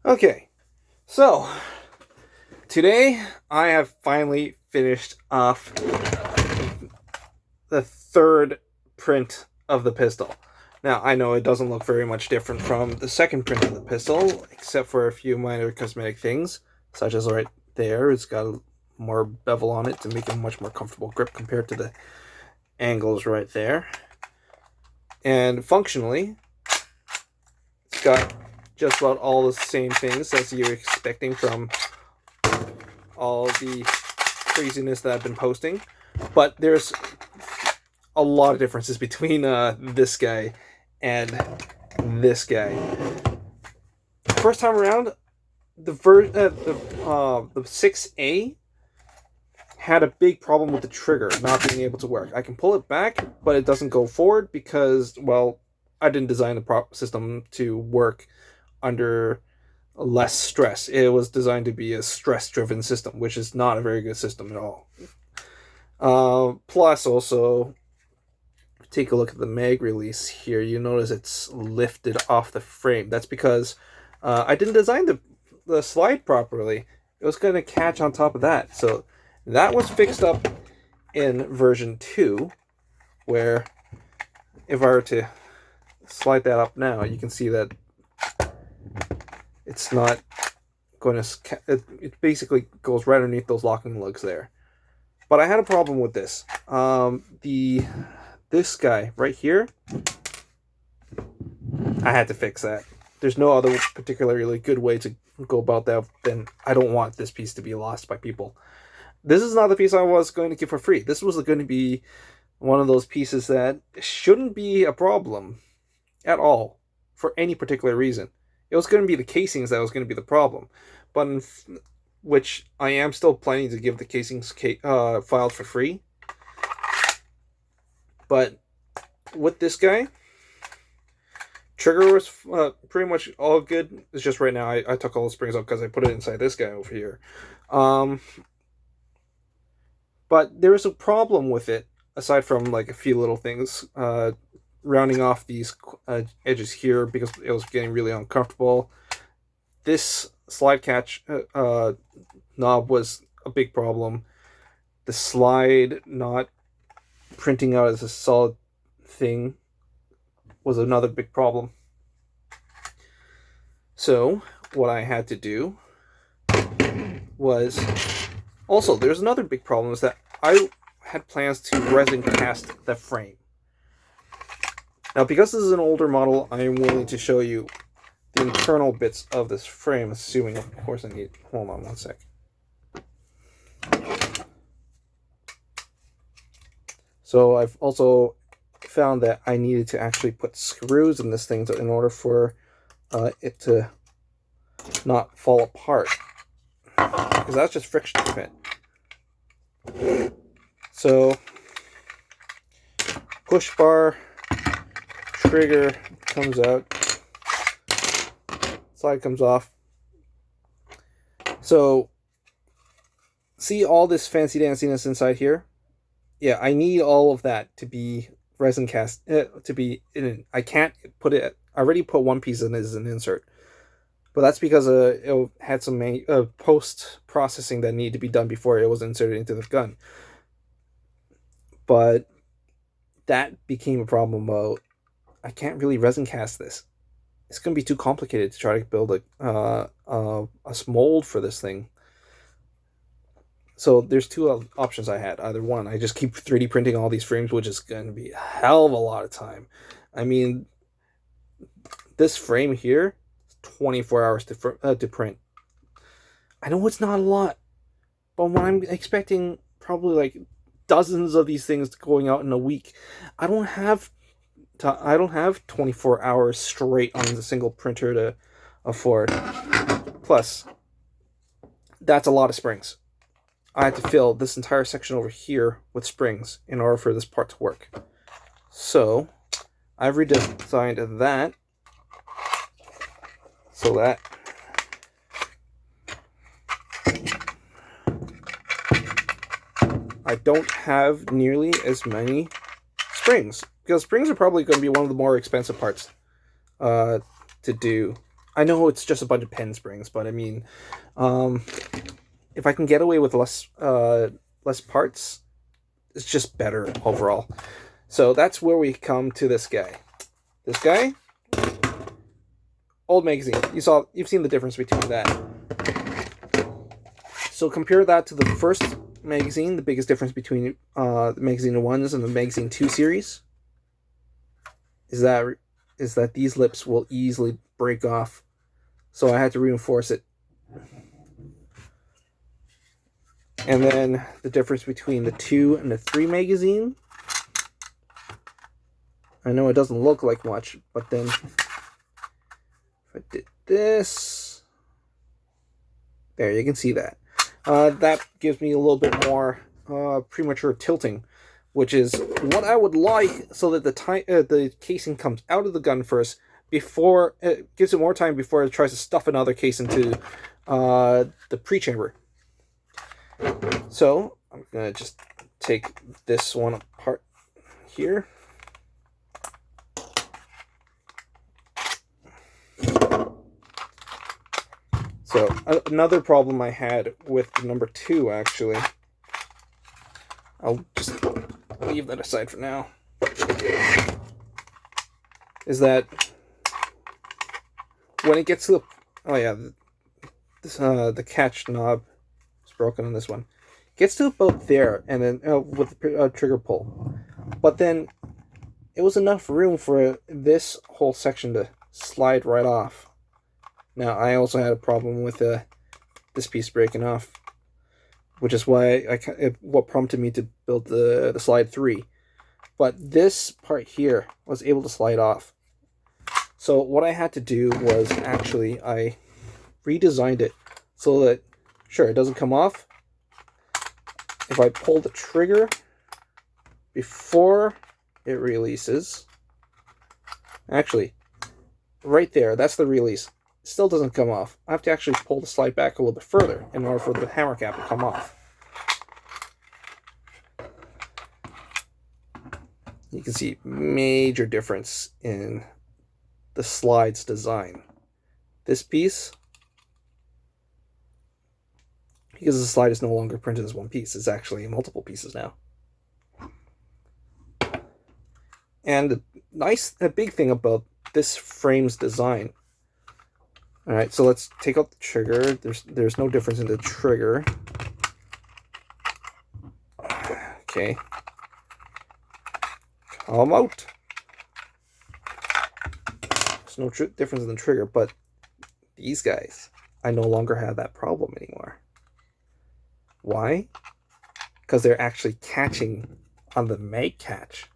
Okay, so today I have finally finished off the third print of the pistol. Now, I know it doesn't look very much different from the second print of the pistol, except for a few minor cosmetic things, such as right there, it's got more bevel on it to make a much more comfortable grip compared to the angles right there. And functionally, it's got just about all the same things as you're expecting from all the craziness that I've been posting. But there's a lot of differences between this guy and this guy. First time around, the 6A had a big problem with the trigger not being able to work. I can pull it back, but it doesn't go forward because, well, I didn't design the system to work under less stress. It was designed to be a stress-driven system, which is not a very good system at all. Plus, also, take a look at the mag release here. You notice it's lifted off the frame. That's because I didn't design the slide properly. It was going to catch on top of that. So that was fixed up in version 2, where if I were to slide that up now, you can see that it's not going to... It basically goes right underneath those locking lugs there. But I had a problem with this. This guy right here, I had to fix that. There's no other particularly good way to go about that than I don't want this piece to be lost by people. This is not the piece I was going to give for free. This was going to be one of those pieces that shouldn't be a problem at all for any particular reason. It was going to be the casings that was going to be the problem, but which I am still planning to give the casings filed for free. But with this guy, trigger was pretty much all good. It's just right now I took all the springs off because I put it inside this guy over here. But there was a problem with it, aside from like a few little things. Rounding off these edges here because it was getting really uncomfortable. This slide catch knob was a big problem. The slide not printing out as a solid thing was another big problem. So what I had to do was... Also, there's another big problem, is that I had plans to resin cast the frame. Now, because this is an older model, I am willing to show you the internal bits of this frame, assuming, of course, I need... Hold on one sec. So I've also found that I needed to actually put screws in this thing in order for it to not fall apart. Because that's just friction fit. So, push bar, trigger comes out, slide comes off. So, see all this fancy danciness inside here? Yeah, I need all of that to be resin cast, to be in. I can't put it... I already put one piece in as an insert. But that's because it had some post-processing that needed to be done before it was inserted into the gun. But that became a problem about... I can't really resin cast this. It's going to be too complicated to try to build a mold for this thing. So there's two options I had. Either one, I just keep 3D printing all these frames, which is going to be a hell of a lot of time. I mean, this frame here, 24 hours to print. I know it's not a lot, but when I'm expecting probably like dozens of these things going out in a week, I don't have 24 hours straight on a single printer to afford. Plus, that's a lot of springs. I had to fill this entire section over here with springs in order for this part to work. So, I've redesigned that so that I don't have nearly as many springs. Because springs are probably going to be one of the more expensive parts to do. I know it's just a bunch of pen springs, but I mean, if I can get away with less parts, it's just better overall. So that's where we come to this guy. This guy, old magazine. You've seen the difference between that. So compare that to the first magazine. The biggest difference between the Magazine 1s and the Magazine 2 series is that these lips will easily break off. So I had to reinforce it. And then the difference between the 2 and the 3 magazine. I know it doesn't look like much, but then if I did this, there, you can see that. That gives me a little bit more premature tilting, which is what I would like, so that the casing comes out of the gun first, before it gives it more time before it tries to stuff another case into the pre-chamber. So I'm gonna just take this one apart here. So another problem I had with the number 2, actually, I'll just leave that aside for now, is that when it gets to the catch knob is broken on this one. It gets to about there, and then with the trigger pull, but then it was enough room for this whole section to slide right off. Now, I also had a problem with this piece breaking off, which is why what prompted me to build the slide 3. But this part here was able to slide off. So what I had to do was actually I redesigned it so that, sure, it doesn't come off. If I pull the trigger before it releases, actually, right there, that's the release. Still doesn't come off. I have to actually pull the slide back a little bit further in order for the hammer cap to come off. You can see major difference in the slide's design. This piece, because the slide is no longer printed as one piece, it's actually multiple pieces now. And a big thing about this frame's design. All right, so let's take out the trigger. There's no difference in the trigger. Okay. Come out. There's no difference in the trigger, but these guys, I no longer have that problem anymore. Why? Because they're actually catching on the mag catch.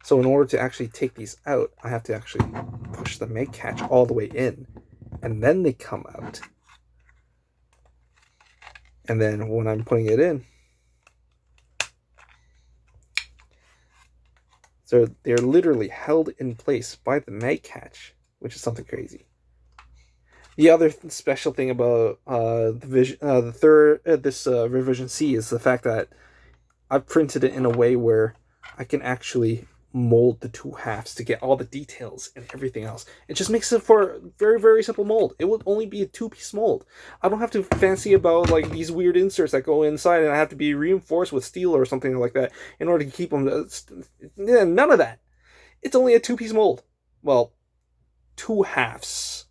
So in order to actually take these out, I have to actually push the mag catch all the way in, and then they come out. And then when I'm putting it in, so they're literally held in place by the mag catch, which is something crazy. The other special thing about this revision C is the fact that I've printed it in a way where I can actually mold the 2 halves to get all the details and everything else. It just makes it for a very, very simple mold. It will only be a 2-piece mold. I don't have to fancy about like these weird inserts that go inside, and I have to be reinforced with steel or something like that in order to keep them. None of that. It's only a 2-piece mold. Well, 2 halves.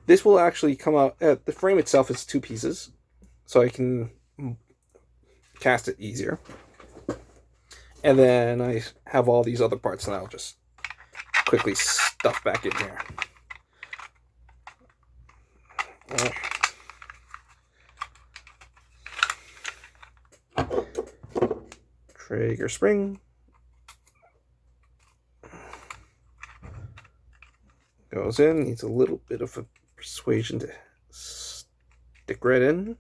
This will actually come out. The frame itself is 2 pieces, so I can cast it easier. And then I have all these other parts that I'll just quickly stuff back in here. Trigger spring. Goes in, needs a little bit of a persuasion to stick right in.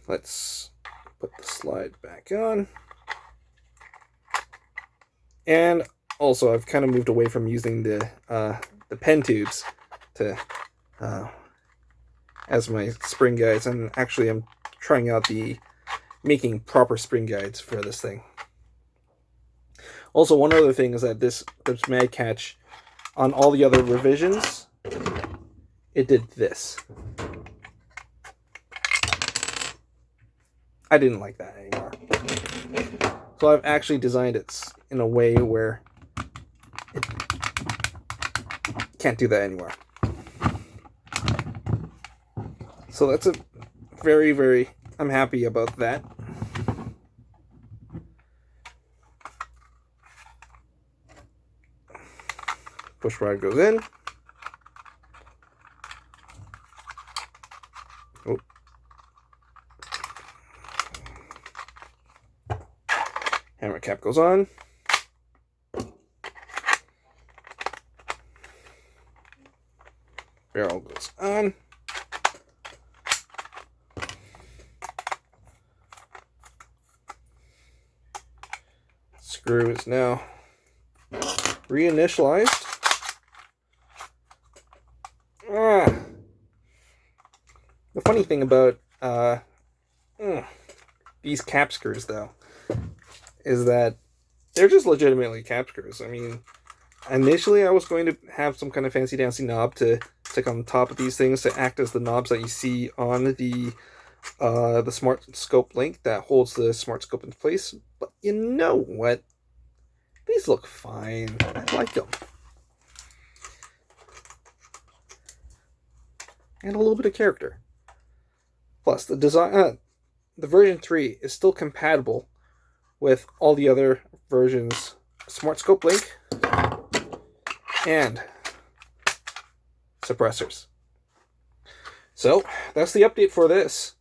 Let's put the slide back on. And also, I've kind of moved away from using the pen tubes to as my spring guides, and actually I'm trying out making proper spring guides for this thing. Also, one other thing is that this mag catch, on all the other revisions, it did this. I didn't like that anymore. So I've actually designed it in a way where it can't do that anymore. So that's a very, very, I'm happy about that. Push rod goes in. Oh. Hammer cap goes on. Barrel goes on. Screw is now reinitialized. The funny thing about these cap screws, though, is that they're just legitimately cap screws. I mean, initially I was going to have some kind of fancy dancy knob to stick on top of these things to act as the knobs that you see on the smart scope link that holds the smart scope into place. But you know what? These look fine. I like them. And a little bit of character. Plus, the design, the version 3 is still compatible with all the other versions, smart scope link and suppressors. So that's the update for this.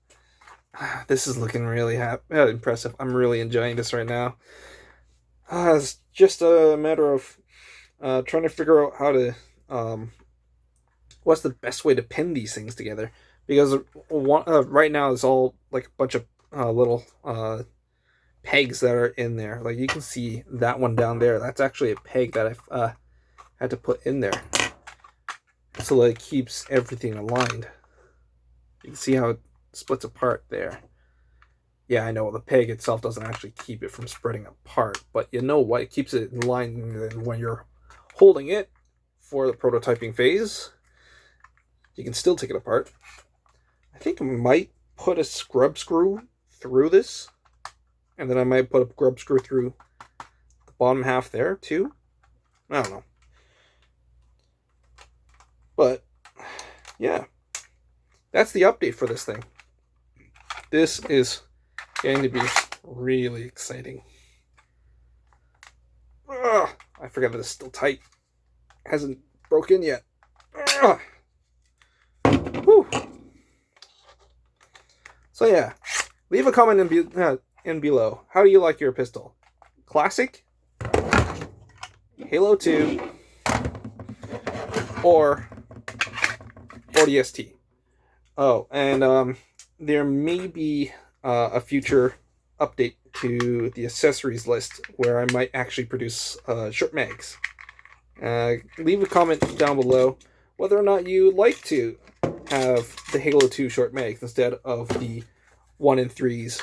This is looking really impressive. I'm really enjoying this right now. It's just a matter of trying to figure out how to what's the best way to pin these things together, because right now it's all like a bunch of little pegs that are in there. Like you can see that one down there, that's actually a peg that I've had to put in there so that it keeps everything aligned. You can see how it splits apart there. Yeah, I know the peg itself doesn't actually keep it from spreading apart, but you know what? It keeps it in line when you're holding it for the prototyping phase. You can still take it apart. I think I might put a scrub screw through this, and then I might put a scrub screw through the bottom half there too. I don't know. But yeah, that's the update for this thing. This is going to be really exciting. Ugh, I forgot that it's still tight. It hasn't broken yet. Ugh. Whew. So yeah, leave a comment in below. How do you like your pistol? Classic, Halo 2, or ODST? Oh, and there may be a future update to the accessories list where I might actually produce short mags. Leave a comment down below whether or not you like to have the Halo 2 short mags instead of the 1 in 3s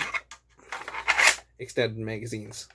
extended magazines.